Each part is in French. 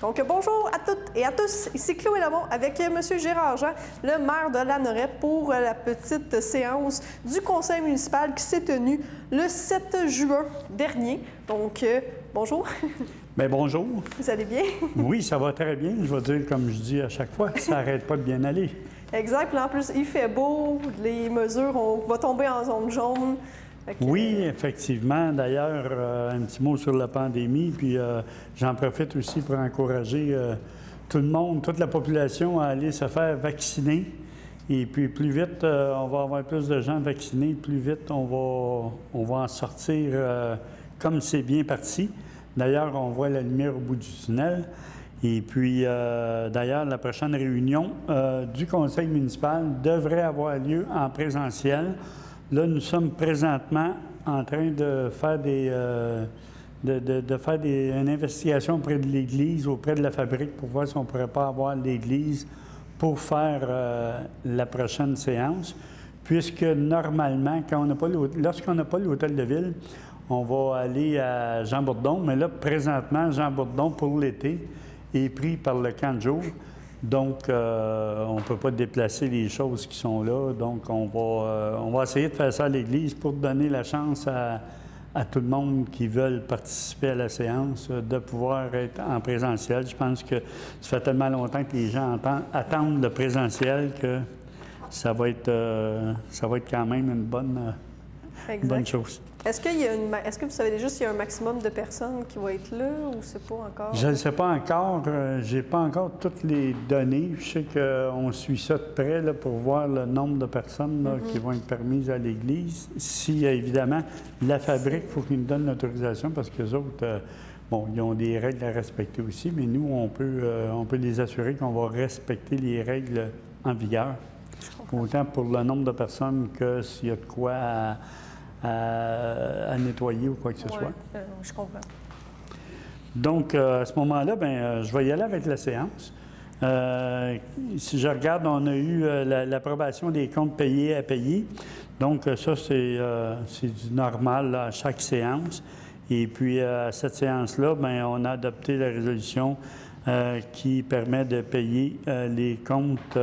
Donc, bonjour à toutes et à tous. Ici Chloé Lamont avec M. Gérard Jean, le maire de Lanoret, pour la petite séance du conseil municipal qui s'est tenue le 7 juin dernier. Donc, bonjour. Bien, bonjour. Vous allez bien? Oui, ça va très bien. Je vais dire, comme je dis à chaque fois, ça n'arrête pas de bien aller. Exact. Puis en plus, il fait beau, les mesures, on va tomber en zone jaune. Oui, effectivement. D'ailleurs, un petit mot sur la pandémie, puis j'en profite aussi pour encourager tout le monde, toute la population à aller se faire vacciner. Et puis, plus vite on va avoir plus de gens vaccinés, plus vite on va en sortir comme c'est bien parti. D'ailleurs, on voit la lumière au bout du tunnel. Et puis, d'ailleurs, la prochaine réunion du conseil municipal devrait avoir lieu en présentiel. Là, nous sommes présentement en train de faire une investigation auprès de l'Église, auprès de la fabrique, pour voir si on ne pourrait pas avoir l'Église pour faire la prochaine séance. Puisque normalement, lorsqu'on n'a pas l'hôtel de ville, on va aller à Jean Bourdon. Mais là, présentement, Jean Bourdon, pour l'été, est pris par le camp de jour. Donc, on ne peut pas déplacer les choses qui sont là. Donc, on va essayer de faire ça à l'Église pour donner la chance à tout le monde qui veut participer à la séance de pouvoir être en présentiel. Je pense que ça fait tellement longtemps que les gens attendent le présentiel que ça va être quand même une bonne chose. Est-ce que vous savez déjà s'il y a un maximum de personnes qui vont être là ou c'est pas encore? Je ne sais pas encore. Je n'ai pas encore toutes les données. Je sais qu'on suit ça de près là, pour voir le nombre de personnes là, qui vont être permises à l'Église. Si, évidemment, la fabrique, il faut qu'ils nous donnent l'autorisation parce que les autres, bon, ils ont des règles à respecter aussi, mais nous, on peut les assurer qu'on va respecter les règles en vigueur. Autant pour le nombre de personnes que s'il y a de quoi à nettoyer ou quoi que ce soit. Je comprends. Donc, à ce moment-là, je vais y aller avec la séance. Si je regarde, on a eu l'approbation des comptes payés à payer. Donc, ça, c'est du normal là, à chaque séance. Et puis, à cette séance-là, on a adopté la résolution qui permet de payer les comptes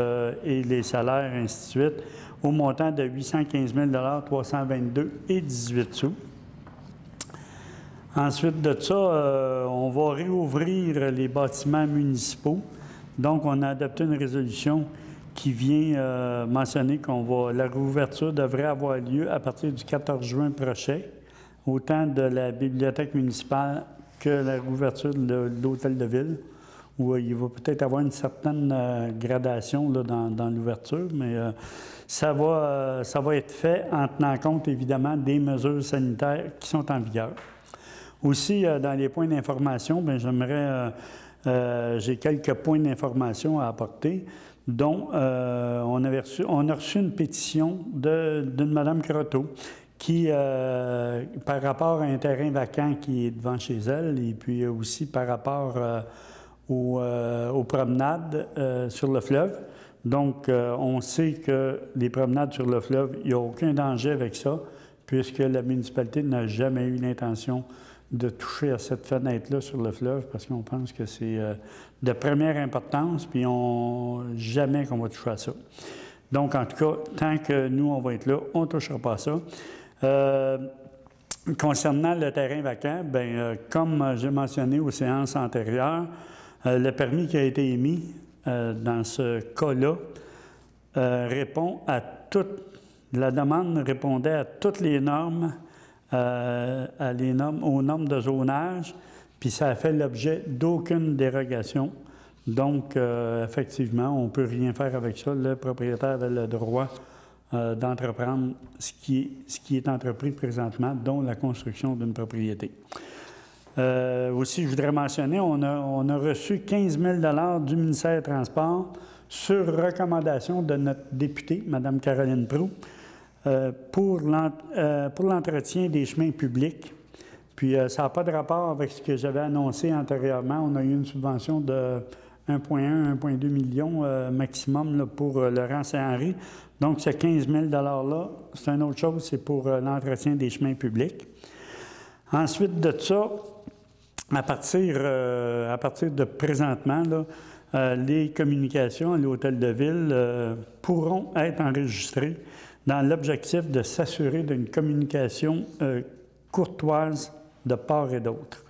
et les salaires, ainsi de suite, au montant de 815 322,18 sous. Ensuite de ça, on va réouvrir les bâtiments municipaux. Donc, on a adopté une résolution qui vient mentionner la réouverture devrait avoir lieu à partir du 14 juin prochain, autant de la bibliothèque municipale que la réouverture de l'hôtel de ville, où il va peut-être avoir une certaine gradation là, dans l'ouverture, mais ça va être fait en tenant compte, évidemment, des mesures sanitaires qui sont en vigueur. Aussi, dans les points d'information, j'ai quelques points d'information à apporter, dont on a reçu une pétition d'une Mme Croteau qui, par rapport à un terrain vacant qui est devant chez elle, et puis aussi par rapport aux promenades sur le fleuve. Donc, on sait que les promenades sur le fleuve, il n'y a aucun danger avec ça, puisque la municipalité n'a jamais eu l'intention de toucher à cette fenêtre-là sur le fleuve, parce qu'on pense que c'est de première importance, puis jamais qu'on va toucher à ça. Donc, en tout cas, tant que nous, on va être là, on ne touchera pas à ça. Concernant le terrain vacant, comme j'ai mentionné aux séances antérieures, le permis qui a été émis dans ce cas-là la demande répondait à toutes les normes, aux normes de zonage, puis ça a fait l'objet d'aucune dérogation. Donc, effectivement, on ne peut rien faire avec ça. Le propriétaire avait le droit d'entreprendre ce qui est entrepris présentement, dont la construction d'une propriété. Aussi, je voudrais mentionner, on a reçu 15 000 du ministère des Transports sur recommandation de notre députée, Mme Caroline Proulx, pour l'entretien des chemins publics. Puis, ça n'a pas de rapport avec ce que j'avais annoncé antérieurement. On a eu une subvention de 1,1, 1,2 millions maximum là, pour le rang Saint-Henri. Donc, ce 15 000 $-là, c'est une autre chose, c'est pour l'entretien des chemins publics. Ensuite de ça, à partir de présentement, là, les communications à l'hôtel de ville pourront être enregistrées dans l'objectif de s'assurer d'une communication courtoise de part et d'autre.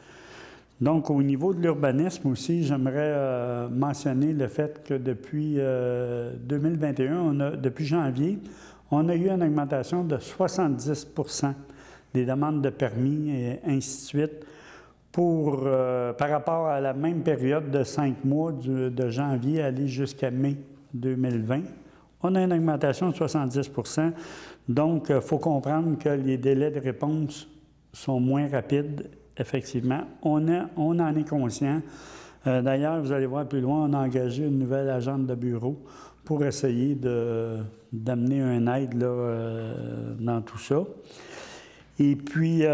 Donc, au niveau de l'urbanisme aussi, j'aimerais mentionner le fait que depuis 2021, depuis janvier, on a eu une augmentation de 70 des demandes de permis et ainsi de suite par rapport à la même période de 5 mois de janvier aller jusqu'à mai 2020. On a une augmentation de 70 donc il faut comprendre que les délais de réponse sont moins rapides. Effectivement, on en est conscient. D'ailleurs, vous allez voir plus loin, on a engagé une nouvelle agente de bureau pour essayer d'amener un aide là, dans tout ça. Et puis,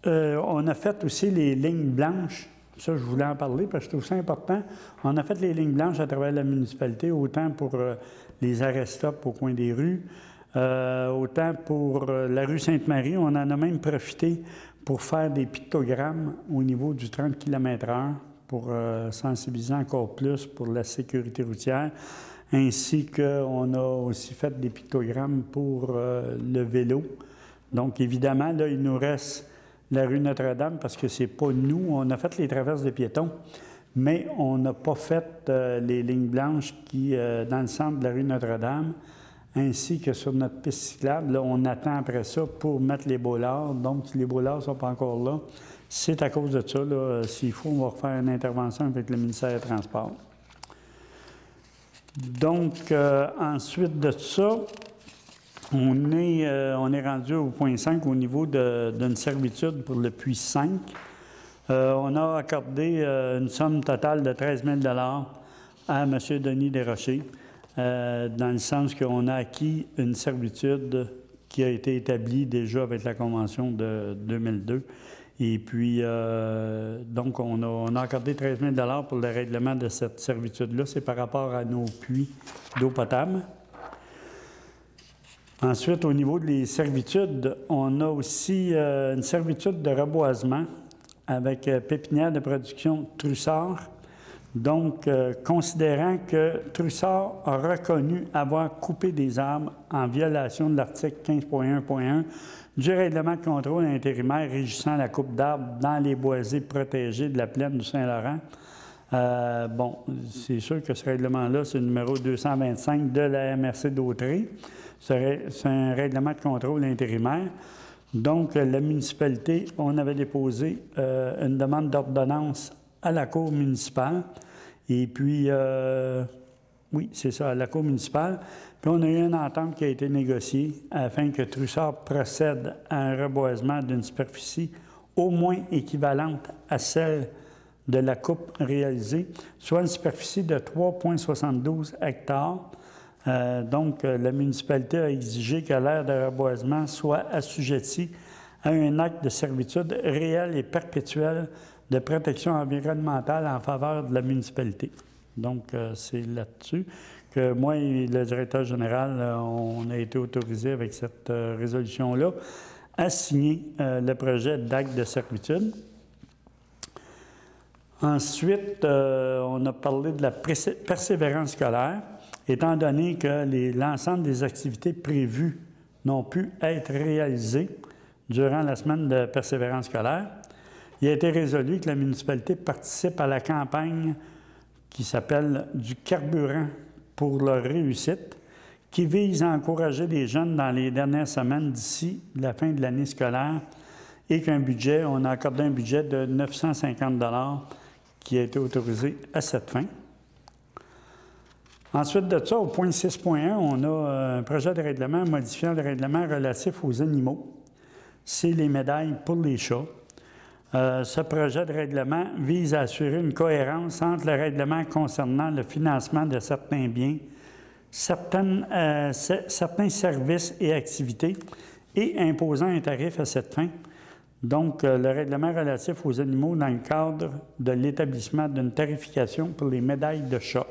on a fait aussi les lignes blanches. Ça, je voulais en parler parce que je trouve ça important. On a fait les lignes blanches à travers la municipalité, autant pour les arrêts-stop au coin des rues, autant pour la rue Sainte-Marie. On en a même profité pour faire des pictogrammes au niveau du 30 km/h pour sensibiliser encore plus pour la sécurité routière, ainsi qu'on a aussi fait des pictogrammes pour le vélo. Donc, évidemment, là, il nous reste la rue Notre-Dame parce que c'est pas nous. On a fait les traverses des piétons, mais on n'a pas fait les lignes blanches qui, dans le centre de la rue Notre-Dame, ainsi que sur notre piste cyclable. Là, on attend après ça pour mettre les bollards. Donc, si les bollards ne sont pas encore là, c'est à cause de ça. S'il faut, on va refaire une intervention avec le ministère des Transports. Donc, ensuite de ça, on est rendu au point 5 au niveau d'une servitude pour le puits 5. On a accordé une somme totale de 13 000 $ à M. Denis Desrochers, dans le sens qu'on a acquis une servitude qui a été établie déjà avec la Convention de 2002. Et puis, donc, on a accordé 13 000 $ pour le règlement de cette servitude-là. C'est par rapport à nos puits d'eau potable. Ensuite, au niveau des servitudes, on a aussi une servitude de reboisement avec pépinière de production Trussard. Donc, considérant que Trussard a reconnu avoir coupé des arbres en violation de l'article 15.1.1 du règlement de contrôle intérimaire régissant la coupe d'arbres dans les boisés protégés de la plaine du Saint-Laurent. Bon, c'est sûr que ce règlement-là, c'est le numéro 225 de la MRC d'Autrey. C'est un règlement de contrôle intérimaire. Donc, la municipalité, on avait déposé une demande d'ordonnance à la Cour municipale. Et puis, oui, c'est ça, à la Cour municipale. Puis, on a eu une entente qui a été négociée afin que Trussard procède à un reboisement d'une superficie au moins équivalente à celle de la coupe réalisée, soit une superficie de 3,72 hectares. Donc, la municipalité a exigé que l'aire de reboisement soit assujettie à un acte de servitude réel et perpétuel de protection environnementale en faveur de la municipalité. Donc, c'est là-dessus que moi et le directeur général, on a été autorisés avec cette résolution-là à signer le projet d'acte de servitude. Ensuite, on a parlé de la persévérance scolaire. Étant donné que l'ensemble des activités prévues n'ont pu être réalisées durant la semaine de persévérance scolaire, il a été résolu que la municipalité participe à la campagne qui s'appelle « Du carburant pour leur réussite », qui vise à encourager les jeunes dans les dernières semaines d'ici la fin de l'année scolaire et on a accordé un budget de 950 $ qui a été autorisé à cette fin. Ensuite de ça, au point 6.1, on a un projet de règlement modifiant le règlement relatif aux animaux. C'est les médailles pour les chats. Ce projet de règlement vise à assurer une cohérence entre le règlement concernant le financement de certains biens, certains services et activités et imposant un tarif à cette fin. Donc, le règlement relatif aux animaux dans le cadre de l'établissement d'une tarification pour les médailles de chat.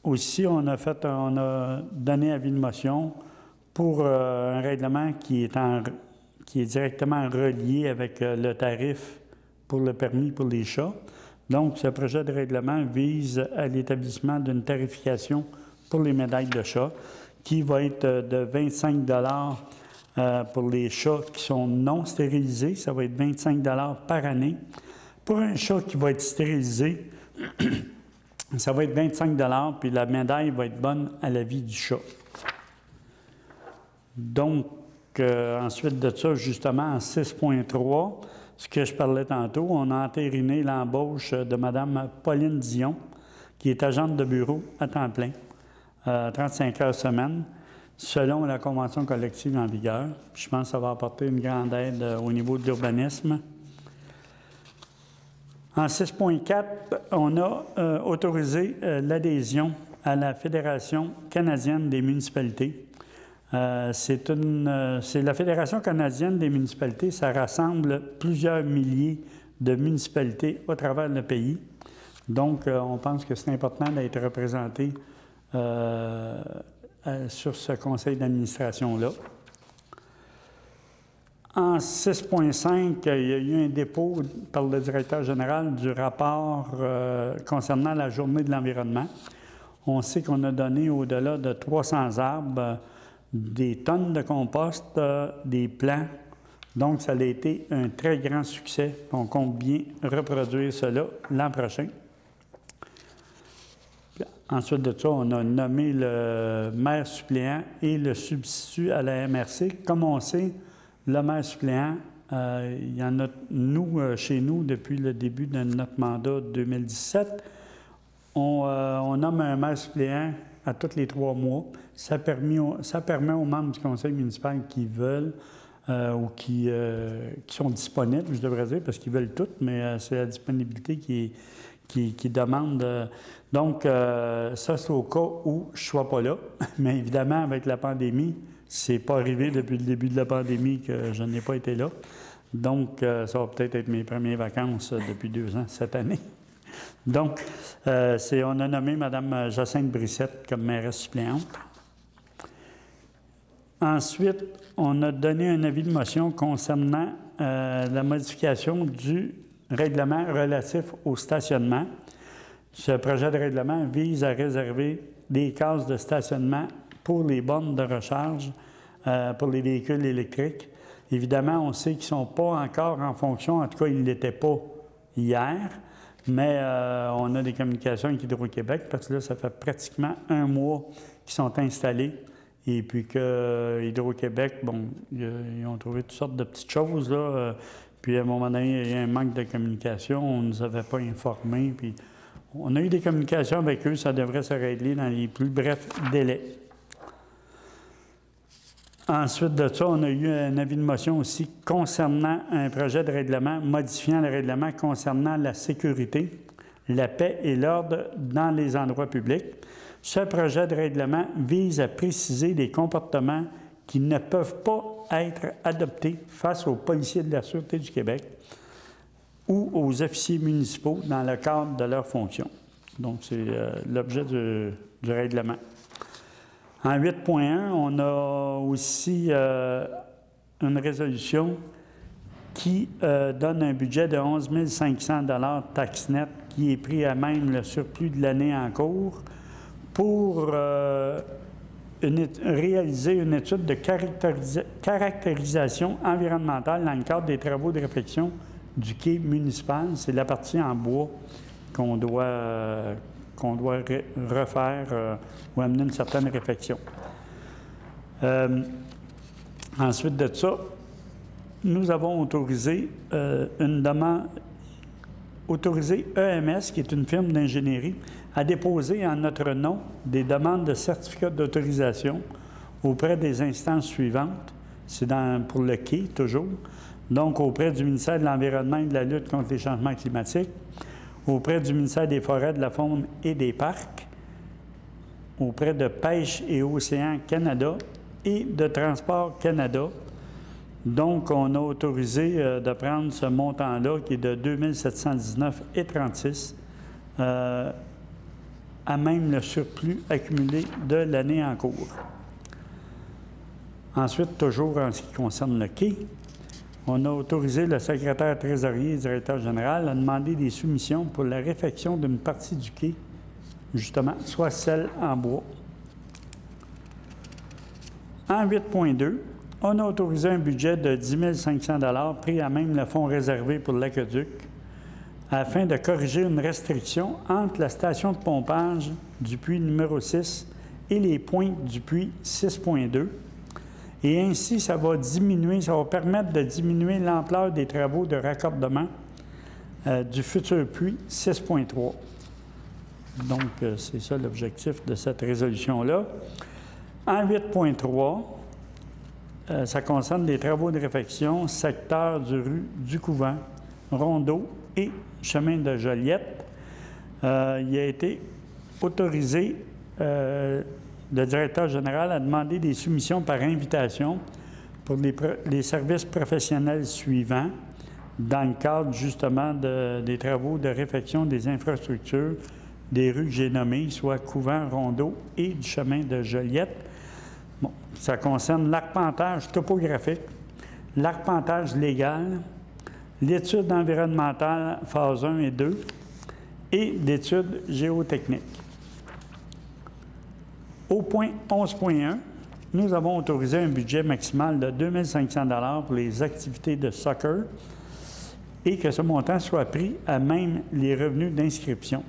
Aussi, on a donné avis de motion pour un règlement qui est directement relié avec le tarif pour le permis pour les chats. Donc, ce projet de règlement vise à l'établissement d'une tarification pour les médailles de chat qui va être de 25 pour les chats qui sont non stérilisés. Ça va être 25 par année. Pour un chat qui va être stérilisé, ça va être 25 puis la médaille va être bonne à la vie du chat. Donc, ensuite de ça, justement, en 6.3, ce que je parlais tantôt, on a entériné l'embauche de Mme Pauline Dion, qui est agente de bureau à temps plein, 35 heures semaine, selon la convention collective en vigueur. Je pense que ça va apporter une grande aide au niveau de l'urbanisme. En 6.4, on a autorisé l'adhésion à la Fédération canadienne des municipalités. C'est la Fédération canadienne des municipalités, ça rassemble plusieurs milliers de municipalités au travers le pays. Donc, on pense que c'est important d'être représenté sur ce conseil d'administration-là. En 6.5, il y a eu un dépôt par le directeur général du rapport concernant la journée de l'environnement. On sait qu'on a donné au-delà de 300 arbres, des tonnes de compost, des plants. Donc, ça a été un très grand succès. On compte bien reproduire cela l'an prochain. Ensuite de ça, on a nommé le maire suppléant et le substitut à la MRC. Comme on sait, le maire suppléant, il y en a, chez nous, depuis le début de notre mandat 2017, on nomme un maire suppléant à tous les 3 mois. Ça permet aux membres du conseil municipal qui veulent ou qui sont disponibles, je devrais dire, parce qu'ils veulent tout, mais c'est la disponibilité qui demande. Donc, ça, c'est au cas où je ne sois pas là. Mais évidemment, avec la pandémie, c'est pas arrivé depuis le début de la pandémie que je n'ai pas été là. Donc, ça va peut-être être mes premières vacances depuis 2 ans cette année. Donc, on a nommé Mme Jacinthe Brissette comme mairesse suppléante. Ensuite, on a donné un avis de motion concernant la modification du règlement relatif au stationnement. Ce projet de règlement vise à réserver des cases de stationnement pour les bornes de recharge pour les véhicules électriques. Évidemment, on sait qu'ils ne sont pas encore en fonction, en tout cas, ils ne l'étaient pas hier, mais on a des communications avec Hydro-Québec parce que là, ça fait pratiquement 1 mois qu'ils sont installés. Et puis que Hydro-Québec, bon, ils ont trouvé toutes sortes de petites choses, là. Puis à un moment donné, il y a un manque de communication, on ne nous avait pas informés. Puis on a eu des communications avec eux, ça devrait se régler dans les plus brefs délais. Ensuite de ça, on a eu un avis de motion aussi concernant un projet de règlement modifiant le règlement concernant la sécurité, la paix et l'ordre dans les endroits publics. Ce projet de règlement vise à préciser des comportements qui ne peuvent pas être adoptés face aux policiers de la Sûreté du Québec ou aux officiers municipaux dans le cadre de leurs fonctions. Donc, c'est l'objet du règlement. En 8.1, on a aussi une résolution qui donne un budget de 11 500 $ taxe nette qui est pris à même le surplus de l'année en cours pour réaliser une étude de caractérisation environnementale dans le cadre des travaux de réfection du quai municipal. C'est la partie en bois qu'on doit refaire ou amener une certaine réfection. Ensuite de ça, nous avons autorisé EMS, qui est une firme d'ingénierie, à déposer en notre nom des demandes de certificat d'autorisation auprès des instances suivantes. C'est pour le quai, toujours. Donc, auprès du ministère de l'Environnement et de la lutte contre les changements climatiques, auprès du ministère des Forêts, de la Faune et des Parcs, auprès de Pêche et Océans Canada et de Transport Canada. Donc, on a autorisé de prendre ce montant-là, qui est de 2 719,36 $ à même le surplus accumulé de l'année en cours. Ensuite, toujours en ce qui concerne le quai, on a autorisé le secrétaire trésorier et directeur général à demander des soumissions pour la réfection d'une partie du quai, justement, soit celle en bois. En 8.2, on a autorisé un budget de 10 500 $ pris à même le fonds réservé pour l'aqueduc afin de corriger une restriction entre la station de pompage du puits numéro 6 et les pointes du puits 6.2. Et ainsi, ça va permettre de diminuer l'ampleur des travaux de raccordement du futur puits 6.3. Donc, c'est ça l'objectif de cette résolution-là. En 8.3, ça concerne les travaux de réfection, secteur du couvent, Rondeau et chemin de Joliette. Il a été autorisé, le directeur général a demandé des soumissions par invitation pour les services professionnels suivants dans le cadre justement des travaux de réfection des infrastructures des rues que j'ai nommées, soit couvent, Rondeau et du chemin de Joliette. Bon, ça concerne l'arpentage topographique, l'arpentage légal, l'étude environnementale phase 1 et 2 et l'étude géotechnique. Au point 11.1, nous avons autorisé un budget maximal de 2 500 $ pour les activités de soccer et que ce montant soit pris à même les revenus d'inscription.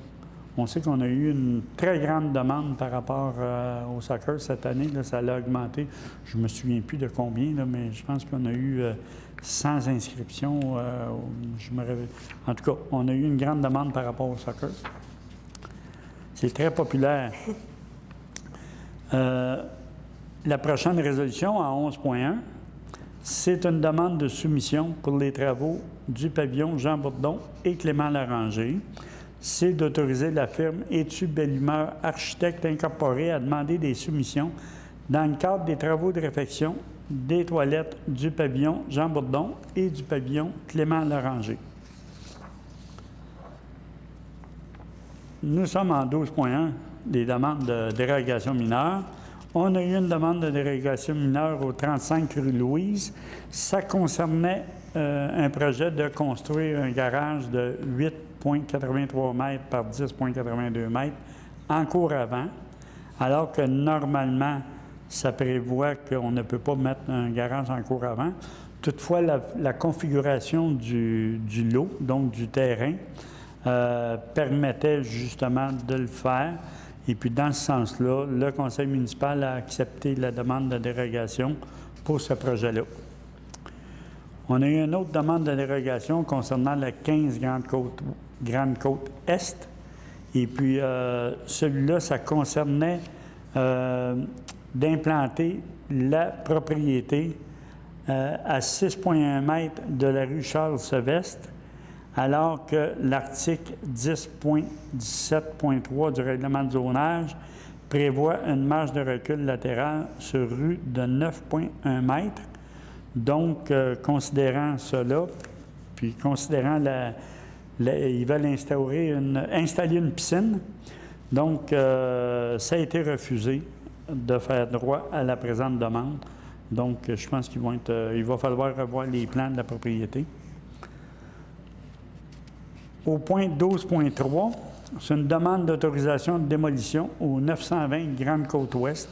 On sait qu'on a eu une très grande demande par rapport au soccer cette année. Là, ça a augmenté. Je ne me souviens plus de combien, là, mais je pense qu'on a eu 100 inscriptions. En tout cas, on a eu une grande demande par rapport au soccer. C'est très populaire. La prochaine résolution, à 11.1, c'est une demande de soumission pour les travaux du pavillon Jean Bourdon et Clément Laranger. C'est d'autoriser la firme Études Belle-Humeur Architectes Incorporée à demander des soumissions dans le cadre des travaux de réfection des toilettes du pavillon Jean Bourdon et du pavillon Clément Laranger. Nous sommes en 12.1, des demandes de dérogation mineure. On a eu une demande de dérogation mineure au 35 rue Louise. Ça concernait un projet de construire un garage de 8,83 mètres par 10,82 mètres en cour avant, alors que normalement, ça prévoit qu'on ne peut pas mettre un garage en cour avant. Toutefois, la configuration du lot, donc du terrain, permettait justement de le faire. Et puis, dans ce sens-là, le conseil municipal a accepté la demande de dérogation pour ce projet-là. On a eu une autre demande de dérogation concernant la 15 Grande Côte Est. Et puis, celui-là, ça concernait d'implanter la propriété à 6,1 mètres de la rue Charles-Sevestre, alors que l'article 10.17.3 du règlement de zonage prévoit une marge de recul latérale sur rue de 9,1 mètres. Donc, considérant cela, puis considérant ils veulent installer une piscine, donc ça a été refusé de faire droit à la présente demande. Donc, je pense qu'il va falloir revoir les plans de la propriété. Au point 12.3, c'est une demande d'autorisation de démolition au 920 Grande Côte Ouest.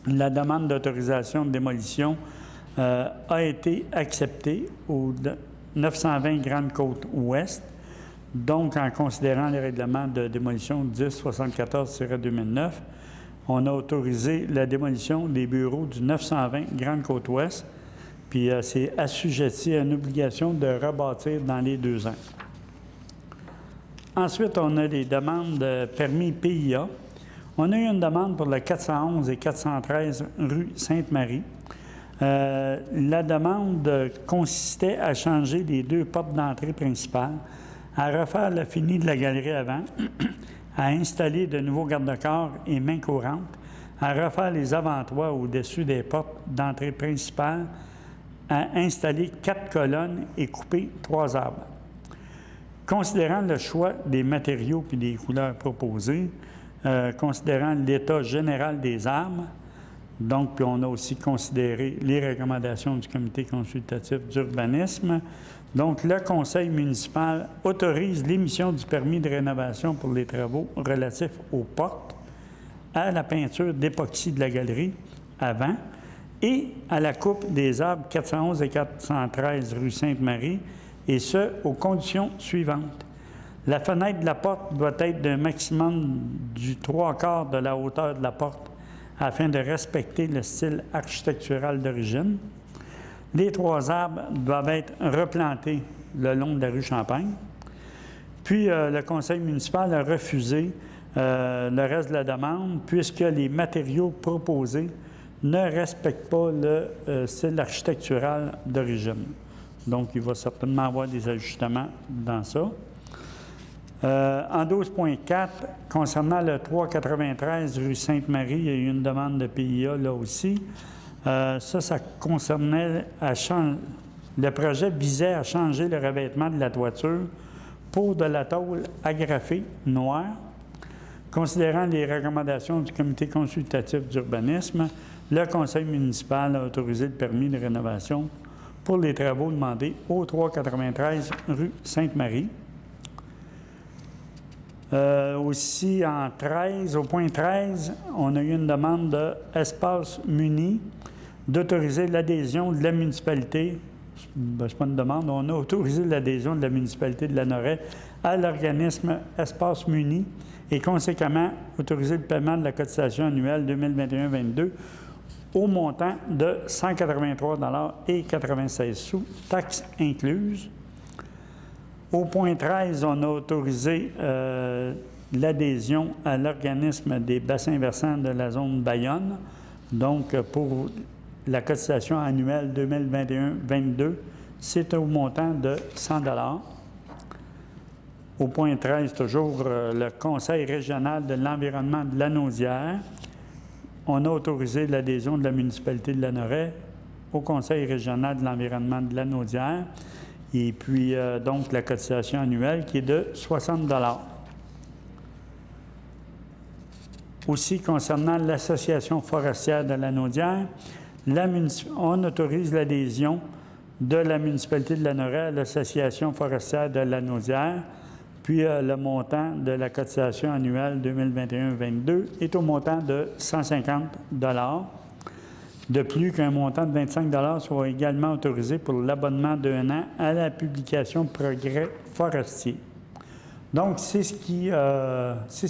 La demande d'autorisation de démolition a été acceptée au 920 Grande Côte Ouest, donc en considérant les règlements de démolition 1074-2009, on a autorisé la démolition des bureaux du 920 Grande Côte Ouest, puis c'est assujetti à une obligation de rebâtir dans les 2 ans. Ensuite, on a des demandes de permis PIA. On a eu une demande pour le 411 et 413 rue Sainte-Marie. La demande consistait à changer les 2 portes d'entrée principales, à refaire le fini de la galerie avant, à installer de nouveaux garde-corps et mains courantes, à refaire les avant-toits au-dessus des portes d'entrée principales, à installer 4 colonnes et couper 3 arbres. Considérant le choix des matériaux et des couleurs proposées, considérant l'état général des arbres, Donc, puis on a aussi considéré les recommandations du comité consultatif d'urbanisme. Donc, le conseil municipal autorise l'émission du permis de rénovation pour les travaux relatifs aux portes, à la peinture d'époxy de la galerie avant et à la coupe des arbres 411 et 413 rue Sainte-Marie, et ce, aux conditions suivantes. La fenêtre de la porte doit être d'un maximum du 3/4 de la hauteur de la porte afin de respecter le style architectural d'origine. Les 3 arbres doivent être replantés le long de la rue Champagne. Puis, le conseil municipal a refusé le reste de la demande puisque les matériaux proposés ne respectent pas le style architectural d'origine. Donc, il va certainement avoir des ajustements dans ça. En 12.4, concernant le 393 rue Sainte-Marie, il y a eu une demande de PIA là aussi. Ça concernait le projet visait à changer le revêtement de la toiture pour de la tôle agrafée noire. Considérant les recommandations du comité consultatif d'urbanisme, le conseil municipal a autorisé le permis de rénovation pour les travaux demandés au 393 rue Sainte-Marie. Aussi, au point 13, on a eu une demande d'Espace Muni d'autoriser l'adhésion de la municipalité. Ben, c'est pas une demande, on a autorisé l'adhésion de la municipalité de Lanoret à l'organisme Espace Muni et conséquemment autoriser le paiement de la cotisation annuelle 2021-22 au montant de 183,96 $, taxes incluses. Au point 13, on a autorisé l'adhésion à l'organisme des bassins versants de la zone Bayonne. Donc, pour la cotisation annuelle 2021-22, c'est au montant de 100 $. Au point 13, toujours, le Conseil régional de l'environnement de Lanaudière. On a autorisé l'adhésion de la municipalité de Lanoret au Conseil régional de l'environnement de Lanaudière. Et puis, donc, la cotisation annuelle qui est de 60 $. Aussi, concernant l'Association forestière de Lanaudière, on autorise l'adhésion de la municipalité de Lanoret à l'Association forestière de Lanaudière, puis le montant de la cotisation annuelle 2021-22 est au montant de 150 $. De plus qu'un montant de 25 $ soit également autorisé pour l'abonnement d'1 an à la publication Progrès forestier. Donc, c'est ce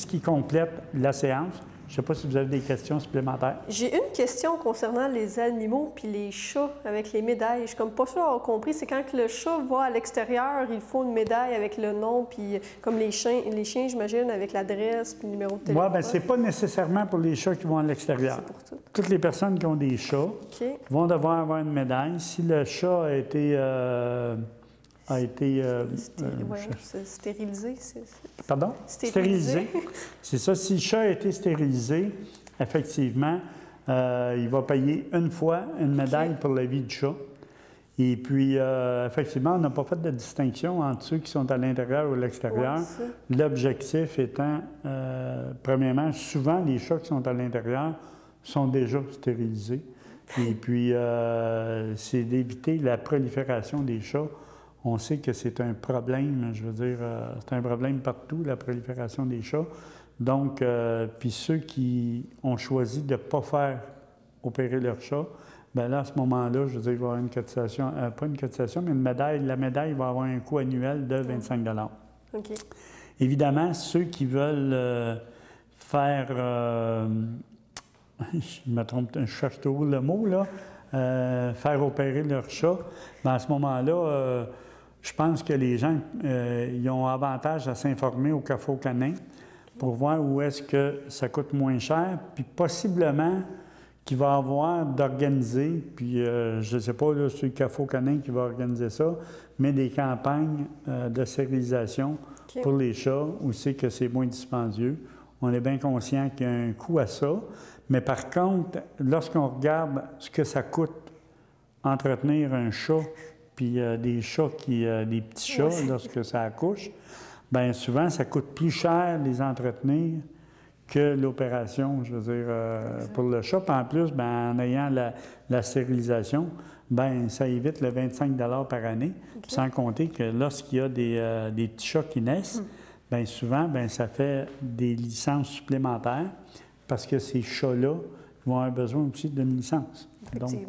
qui complète la séance. Je ne sais pas si vous avez des questions supplémentaires. J'ai une question concernant les animaux puis les chats avec les médailles. Je suis comme pas sûre d'avoir compris. C'est quand que le chat va à l'extérieur, il faut une médaille avec le nom, puis comme les chiens j'imagine, avec l'adresse puis le numéro de téléphone. Oui, bien, c'est pas nécessairement pour les chats qui vont à l'extérieur. C'est pour tout. Toutes les personnes qui ont des chats vont devoir avoir une médaille. Si le chat a été stérilisé. Pardon? Stérilisé. C'est ça. Si le chat a été stérilisé, effectivement, il va payer une fois une médaille pour la vie du chat. Et puis, effectivement, on n'a pas fait de distinction entre ceux qui sont à l'intérieur ou à l'extérieur. L'objectif étant, premièrement, souvent, les chats qui sont à l'intérieur sont déjà stérilisés. Et puis, c'est d'éviter la prolifération des chats. On sait que c'est un problème, je veux dire, c'est un problème partout, la prolifération des chats. Donc, puis ceux qui ont choisi de ne pas faire opérer leur chat, bien là, à ce moment-là, je veux dire, il va y avoir une cotisation, pas une cotisation, mais une médaille. La médaille va avoir un coût annuel de 25 $. OK. Évidemment, ceux qui veulent faire, je me trompe, je cherche toujours le mot, là, faire opérer leur chat, bien à ce moment-là, je pense que les gens ils ont avantage à s'informer au Carrefour Canin pour voir où est-ce que ça coûte moins cher, puis possiblement qu'il va avoir d'organiser, puis je ne sais pas, là, c'est le Carrefour Canin qui va organiser ça, mais des campagnes de stérilisation pour les chats, où c'est que c'est moins dispendieux. On est bien conscient qu'il y a un coût à ça, mais par contre, lorsqu'on regarde ce que ça coûte entretenir un chat, puis des chats des petits chats, lorsque ça accouche, bien souvent, ça coûte plus cher les entretenir que l'opération, je veux dire, pour le chat. Puis en plus, bien, en ayant la stérilisation, bien, ça évite le 25 par année. OK. Sans compter que lorsqu'il y a des petits chats qui naissent, bien, souvent, bien, ça fait des licences supplémentaires parce que ces chats-là vont avoir besoin aussi d'une licence. Donc,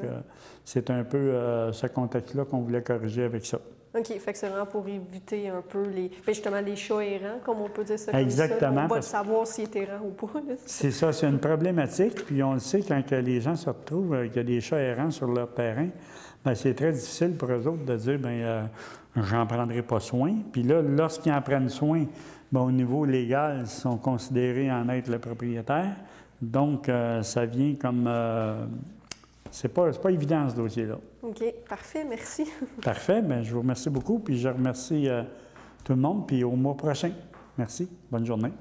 c'est un peu ce contexte-là qu'on voulait corriger avec ça. OK, fait que c'est vraiment pour éviter un peu justement les chats errants, comme on peut dire ça comme Exactement. ça. On va savoir s'il est errant ou pas. C'est ça, c'est une problématique. Puis on le sait, quand que les gens se retrouvent qu'il y a des chats errants sur leur terrain, bien, c'est très difficile pour eux autres de dire, bien, j'en prendrai pas soin. Puis là, lorsqu'ils en prennent soin, bien, au niveau légal, ils sont considérés en être le propriétaire. Donc, ça vient comme... c'est pas évident, ce dossier-là. OK, parfait, merci. Parfait, bien, je vous remercie beaucoup, puis je remercie tout le monde, puis au mois prochain. Merci, bonne journée.